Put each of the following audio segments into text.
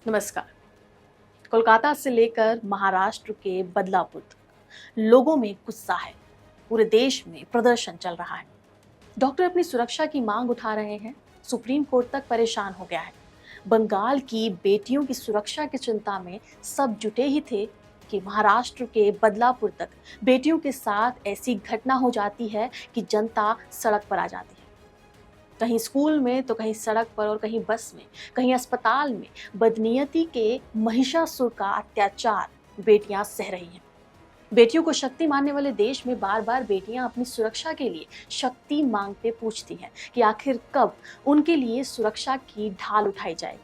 नमस्कार। कोलकाता से लेकर महाराष्ट्र के बदलापुर तक लोगों में गुस्सा है। पूरे देश में प्रदर्शन चल रहा है। डॉक्टर अपनी सुरक्षा की मांग उठा रहे हैं। सुप्रीम कोर्ट तक परेशान हो गया है। बंगाल की बेटियों की सुरक्षा की चिंता में सब जुटे ही थे कि महाराष्ट्र के बदलापुर तक बेटियों के साथ ऐसी घटना हो जाती है कि जनता सड़क पर आ जाती है। कहीं स्कूल में तो कहीं सड़क पर और कहीं बस में, कहीं अस्पताल में बदनीयती के महिषासुर का अत्याचार बेटियां सह रही हैं। बेटियों को शक्ति मानने वाले देश में बार बार बेटियां अपनी सुरक्षा के लिए शक्ति मांगते पूछती हैं कि आखिर कब उनके लिए सुरक्षा की ढाल उठाई जाएगी।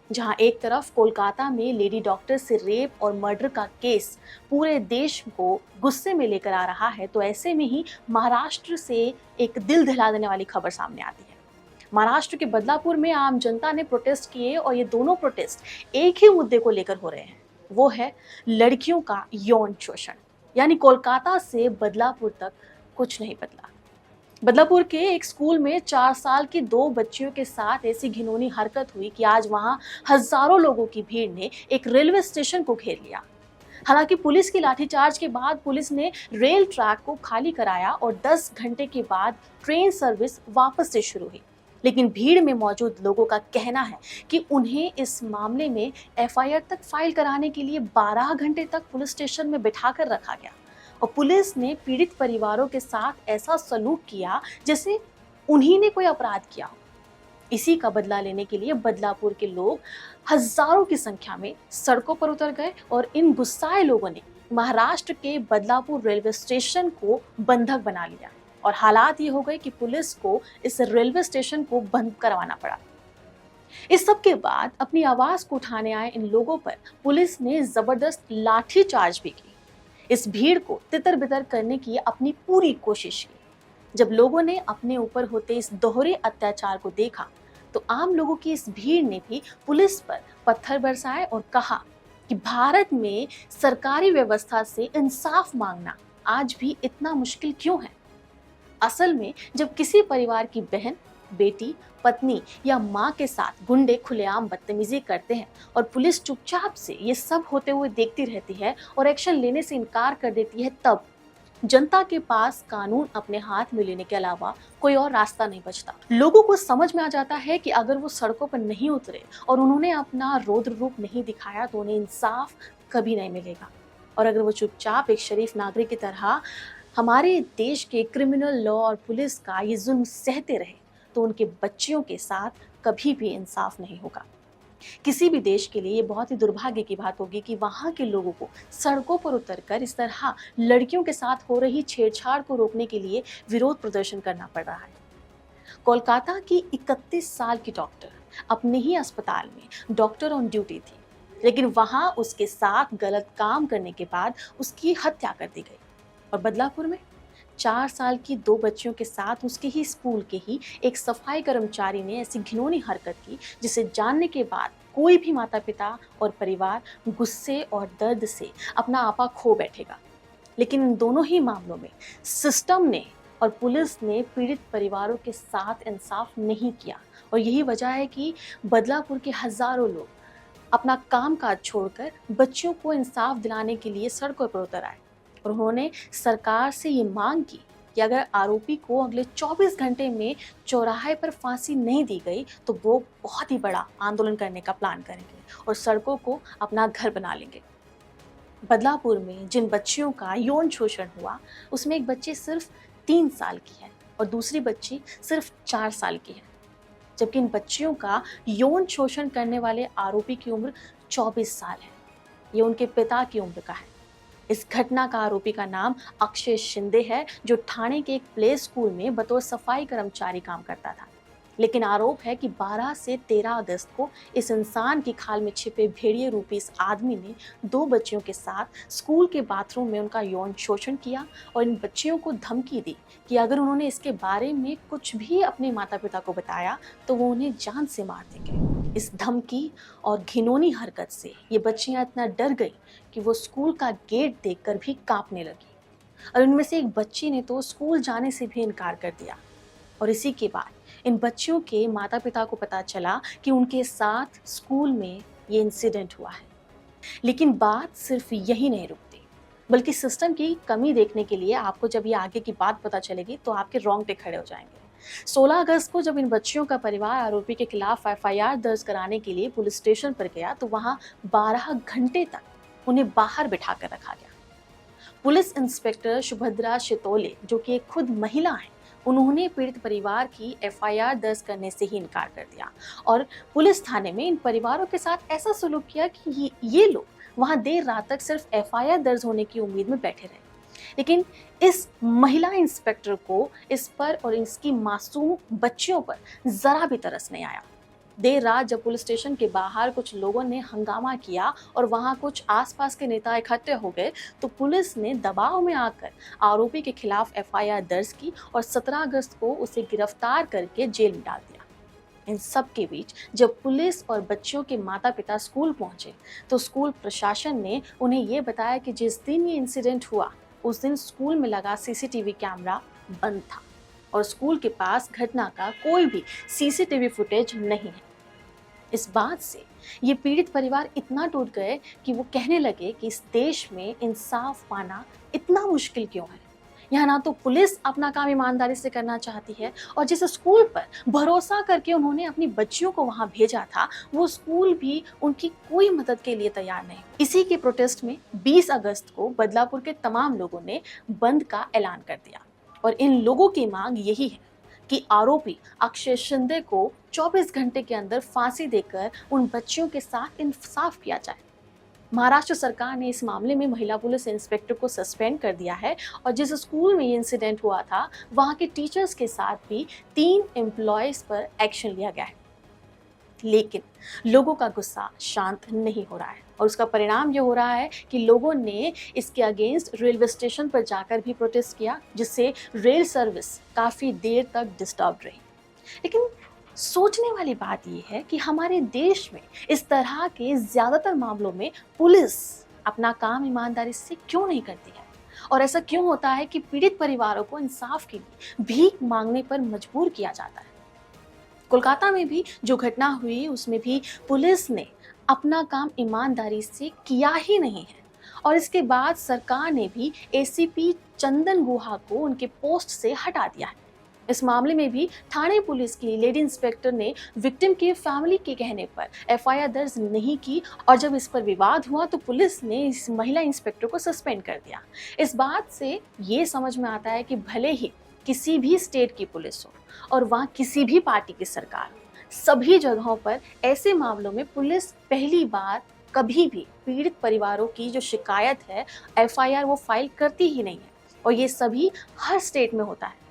जहां एक तरफ कोलकाता में लेडी डॉक्टर से रेप और मर्डर का केस पूरे देश को गुस्से में लेकर आ रहा है, तो ऐसे में ही महाराष्ट्र से एक दिल दहला देने वाली खबर सामने आती है। महाराष्ट्र के बदलापुर में आम जनता ने प्रोटेस्ट किए और ये दोनों प्रोटेस्ट एक ही मुद्दे को लेकर हो रहे हैं। वो है लड़कियों का यौन शोषण। यानी कोलकाता से बदलापुर तक कुछ नहीं बदला। बदलापुर के एक स्कूल में 4 साल की 2 बच्चियों के साथ ऐसी घिनौनी हरकत हुई कि आज वहां हजारों लोगों की भीड़ ने एक रेलवे स्टेशन को घेर लिया। हालांकि पुलिस की लाठीचार्ज के बाद पुलिस ने रेल ट्रैक को खाली कराया और 10 घंटे के बाद ट्रेन सर्विस वापस से शुरू हुई। लेकिन भीड़ में मौजूद लोगों का कहना है कि उन्हें इस मामले में एफआईआर तक फाइल कराने के लिए 12 घंटे तक पुलिस स्टेशन में बिठाकर रखा गया और पुलिस ने पीड़ित परिवारों के साथ ऐसा सलूक किया जैसे उन्हीं ने कोई अपराध किया हो। इसी का बदला लेने के लिए बदलापुर के लोग हजारों की संख्या में सड़कों पर उतर गए और इन गुस्साए लोगों ने महाराष्ट्र के बदलापुर रेलवे स्टेशन को बंधक बना लिया और हालात ये हो गए कि पुलिस को इस रेलवे स्टेशन को बंद करवाना पड़ा। इस सब के बाद अपनी आवाज को उठाने आए इन लोगों पर पुलिस ने जबरदस्त लाठी चार्ज भी की। इस भीड़ को तितर बितर करने की अपनी पूरी कोशिश की। जब लोगों ने अपने ऊपर होते इस दोहरे अत्याचार को देखा तो आम लोगों की इस भीड़ ने भी पुलिस पर पत्थर बरसाए और कहा कि भारत में सरकारी व्यवस्था से इंसाफ मांगना आज भी इतना मुश्किल क्यों है। असल में जब किसी परिवार की बहन, बेटी, पत्नी या माँ के साथ गुंडे खुलेआम बदतमीजी करते हैं और पुलिस चुपचाप से ये सब होते हुए देखती रहती है और एक्शन लेने से इनकार कर देती है, तब जनता के पास कानून अपने हाथ में लेने के अलावा कोई और रास्ता नहीं बचता। लोगों को समझ में आ जाता है कि अगर वो सड़कों पर नहीं उतरे और उन्होंने अपना रौद्र रूप नहीं दिखाया तो उन्हें इंसाफ कभी नहीं मिलेगा। और अगर वो चुपचाप एक शरीफ नागरिक की तरह हमारे देश के क्रिमिनल लॉ और पुलिस का ये जुल्म सहते रहे तो उनके बच्चियों के साथ कभी भी इंसाफ नहीं होगा। किसी भी देश के लिए ये बहुत ही दुर्भाग्य की बात होगी कि वहाँ के लोगों को सड़कों पर उतरकर इस तरह लड़कियों के साथ हो रही छेड़छाड़ को रोकने के लिए विरोध प्रदर्शन करना पड़ रहा है। कोलकाता की 31 साल की डॉक्टर अपने ही अस्पताल में डॉक्टर ऑन ड्यूटी थी, लेकिन वहाँ उसके साथ गलत काम करने के बाद उसकी हत्या कर दी गई। और बदलापुर में 4 साल की 2 बच्चियों के साथ उसके ही स्कूल के ही एक सफाई कर्मचारी ने ऐसी घिनौनी हरकत की जिसे जानने के बाद कोई भी माता पिता और परिवार गुस्से और दर्द से अपना आपा खो बैठेगा। लेकिन इन दोनों ही मामलों में सिस्टम ने और पुलिस ने पीड़ित परिवारों के साथ इंसाफ नहीं किया और यही वजह है कि बदलापुर के हजारों लोग अपना कामकाज छोड़कर बच्चियों को इंसाफ दिलाने के लिए सड़कों पर उतर आए और उन्होंने सरकार से ये मांग की कि अगर आरोपी को अगले 24 घंटे में चौराहे पर फांसी नहीं दी गई तो वो बहुत ही बड़ा आंदोलन करने का प्लान करेंगे और सड़कों को अपना घर बना लेंगे। बदलापुर में जिन बच्चियों का यौन शोषण हुआ उसमें एक बच्ची सिर्फ 3 साल की है और दूसरी बच्ची सिर्फ 4 साल की है, जबकि इन बच्चियों का यौन शोषण करने वाले आरोपी की उम्र 24 साल है। ये उनके पिता की उम्र का है। इस घटना का आरोपी का नाम अक्षय शिंदे है, जो ठाणे के एक प्ले स्कूल में बतौर सफाई कर्मचारी काम करता था। लेकिन आरोप है कि 12 से 13 अगस्त को इस इंसान की खाल में छिपे भेड़िए रूपी इस आदमी ने 2 बच्चियों के साथ स्कूल के बाथरूम में उनका यौन शोषण किया और इन बच्चियों को धमकी दी कि अगर उन्होंने इसके बारे में कुछ भी अपने माता पिता को बताया तो वो उन्हें जान से मार देंगे। इस धमकी और घिनौनी हरकत से ये बच्चियां इतना डर गई कि वो स्कूल का गेट देखकर भी कांपने लगी और उनमें से एक बच्ची ने तो स्कूल जाने से भी इनकार कर दिया। और इसी के बाद इन बच्चियों के माता पिता को पता चला कि उनके साथ स्कूल में ये इंसिडेंट हुआ है। लेकिन बात सिर्फ यही नहीं रुकती, बल्कि सिस्टम की कमी देखने के लिए आपको जब ये आगे की बात पता चलेगी तो आपके रोंगटे खड़े हो जाएंगे। 16 अगस्त को जब इन बच्चियों का परिवार आरोपी के खिलाफ एफआईआर दर्ज कराने के लिए पुलिस स्टेशन पर गया तो वहां 12 घंटे तक उन्हें बाहर बिठा कर रखा गया। पुलिस इंस्पेक्टर सुभद्रा शितोले, जो कि एक खुद महिला है, उन्होंने पीड़ित परिवार की एफआईआर दर्ज करने से ही इनकार कर दिया और पुलिस थाने में इन परिवारों के साथ ऐसा सलूक किया कि ये लोग वहां देर रात तक सिर्फ एफआईआर दर्ज होने की उम्मीद में बैठे रहे। लेकिन इस महिला इंस्पेक्टर को इस पर और इसकी मासूम बच्चियों पर जरा भी तरस नहीं आया। देर रात जब पुलिस स्टेशन के बाहर कुछ लोगों ने हंगामा किया और वहां कुछ आसपास के नेता इकट्ठे हो गए तो पुलिस ने दबाव में आकर आरोपी के खिलाफ एफआईआर दर्ज की और 17 अगस्त को उसे गिरफ्तार करके जेल में डाल दिया। इन सब के बीच जब पुलिस और बच्चियों के माता पिता स्कूल पहुंचे तो स्कूल प्रशासन ने उन्हें ये बताया कि जिस दिन ये इंसिडेंट हुआ उस दिन स्कूल में लगा सीसीटीवी कैमरा बंद था और स्कूल के पास घटना का कोई भी सीसीटीवी फुटेज नहीं है। इस बात से ये पीड़ित परिवार इतना टूट गए कि वो कहने लगे कि इस देश में इंसाफ पाना इतना मुश्किल क्यों है। यहाँ ना तो पुलिस अपना काम ईमानदारी से करना चाहती है और जिस स्कूल पर भरोसा करके उन्होंने अपनी बच्चियों को वहां भेजा था वो स्कूल भी उनकी कोई मदद के लिए तैयार नहीं। इसी के प्रोटेस्ट में 20 अगस्त को बदलापुर के तमाम लोगों ने बंद का ऐलान कर दिया और इन लोगों की मांग यही है कि आरोपी अक्षय शिंदे को 24 घंटे के अंदर फांसी देकर उन बच्चियों के साथ इंसाफ किया जाए। महाराष्ट्र सरकार ने इस मामले में महिला पुलिस इंस्पेक्टर को सस्पेंड कर दिया है और जिस स्कूल में ये इंसिडेंट हुआ था वहां के टीचर्स के साथ भी 3 एम्प्लॉयज पर एक्शन लिया गया है। लेकिन लोगों का गुस्सा शांत नहीं हो रहा है और उसका परिणाम ये हो रहा है कि लोगों ने इसके अगेंस्ट रेलवे स्टेशन पर जाकर भी प्रोटेस्ट किया, जिससे रेल सर्विस काफ़ी देर तक डिस्टर्ब रही। लेकिन सोचने वाली बात यह है कि हमारे देश में इस तरह के ज़्यादातर मामलों में पुलिस अपना काम ईमानदारी से क्यों नहीं करती है और ऐसा क्यों होता है कि पीड़ित परिवारों को इंसाफ के लिए भीख मांगने पर मजबूर किया जाता है। कोलकाता में भी जो घटना हुई उसमें भी पुलिस ने अपना काम ईमानदारी से किया ही नहीं है और इसके बाद सरकार ने भी एसीपी चंदन गुहा को उनके पोस्ट से हटा दिया है। इस मामले में भी थाने पुलिस की लेडी इंस्पेक्टर ने विक्टिम के फैमिली के कहने पर एफआईआर दर्ज नहीं की और जब इस पर विवाद हुआ तो पुलिस ने इस महिला इंस्पेक्टर को सस्पेंड कर दिया। इस बात से ये समझ में आता है कि भले ही किसी भी स्टेट की पुलिस हो और वहाँ किसी भी पार्टी की सरकार हो, सभी जगहों पर ऐसे मामलों में पुलिस पहली बार कभी भी पीड़ित परिवारों की जो शिकायत है एफआईआर वो फाइल करती ही नहीं है और ये सभी हर स्टेट में होता है।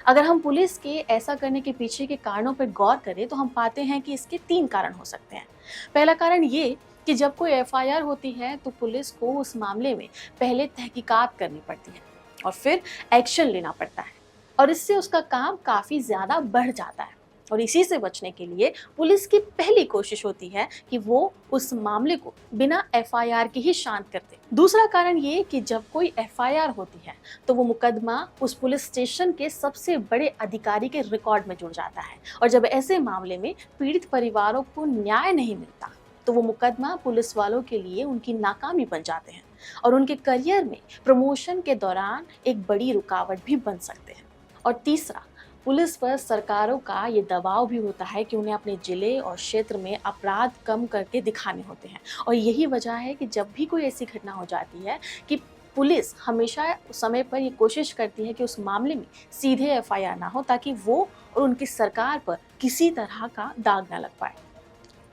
अगर हम पुलिस के ऐसा करने के पीछे के कारणों पर गौर करें तो हम पाते हैं कि इसके 3 कारण हो सकते हैं। पहला कारण ये कि जब कोई एफआईआर होती है तो पुलिस को उस मामले में पहले तहकीकात करनी पड़ती है और फिर एक्शन लेना पड़ता है और इससे उसका काम काफ़ी ज़्यादा बढ़ जाता है और इसी से बचने के लिए पुलिस की पहली कोशिश होती है कि वो उस मामले को बिना एफआईआर के ही शांत कर दे। दूसरा कारण ये कि जब कोई एफआईआर होती है तो वो मुकदमा उस पुलिस स्टेशन के सबसे बड़े अधिकारी के रिकॉर्ड में जुड़ जाता है और जब ऐसे मामले में पीड़ित परिवारों को न्याय नहीं मिलता तो वो मुकदमा पुलिस वालों के लिए उनकी नाकामी बन जाते हैं और उनके करियर में प्रमोशन के दौरान एक बड़ी रुकावट भी बन सकते हैं। और तीसरा, पुलिस पर सरकारों का ये दबाव भी होता है कि उन्हें अपने जिले और क्षेत्र में अपराध कम करके दिखाने होते हैं और यही वजह है कि जब भी कोई ऐसी घटना हो जाती है कि पुलिस हमेशा समय पर ये कोशिश करती है कि उस मामले में सीधे एफआईआर ना हो ताकि वो और उनकी सरकार पर किसी तरह का दाग ना लग पाए।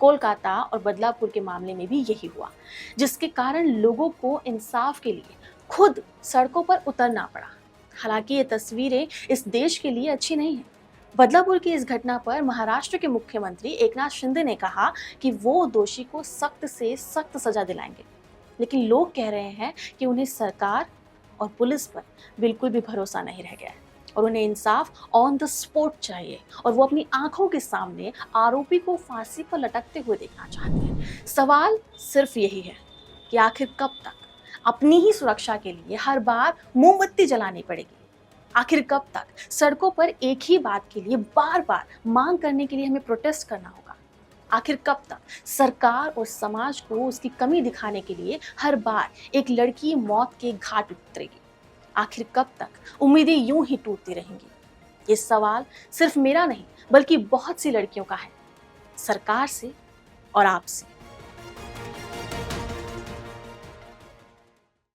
कोलकाता और बदलापुर के मामले में भी यही हुआ, जिसके कारण लोगों को इंसाफ के लिए खुद सड़कों पर उतरना पड़ा। हालांकि ये तस्वीरें इस देश के लिए अच्छी नहीं है। बदलापुर की इस घटना पर महाराष्ट्र के मुख्यमंत्री एकनाथ शिंदे ने कहा कि वो दोषी को सख्त से सख्त सजा दिलाएंगे, लेकिन लोग कह रहे हैं कि उन्हें सरकार और पुलिस पर बिल्कुल भी भरोसा नहीं रह गया है और उन्हें इंसाफ ऑन द स्पॉट चाहिए और वो अपनी आंखों के सामने आरोपी को फांसी पर लटकते हुए देखना चाहते हैं। सवाल सिर्फ यही है कि आखिर कब तक अपनी ही सुरक्षा के लिए हर बार मोमबत्ती जलानी पड़ेगी? आखिर कब तक सड़कों पर एक ही बात के लिए बार बार मांग करने के लिए हमें प्रोटेस्ट करना होगा? आखिर कब तक सरकार और समाज को उसकी कमी दिखाने के लिए हर बार एक लड़की मौत के घाट उतरेगी? आखिर कब तक उम्मीदें यूं ही टूटती रहेंगी? ये सवाल सिर्फ मेरा नहीं बल्कि बहुत सी लड़कियों का है, सरकार से और आपसे।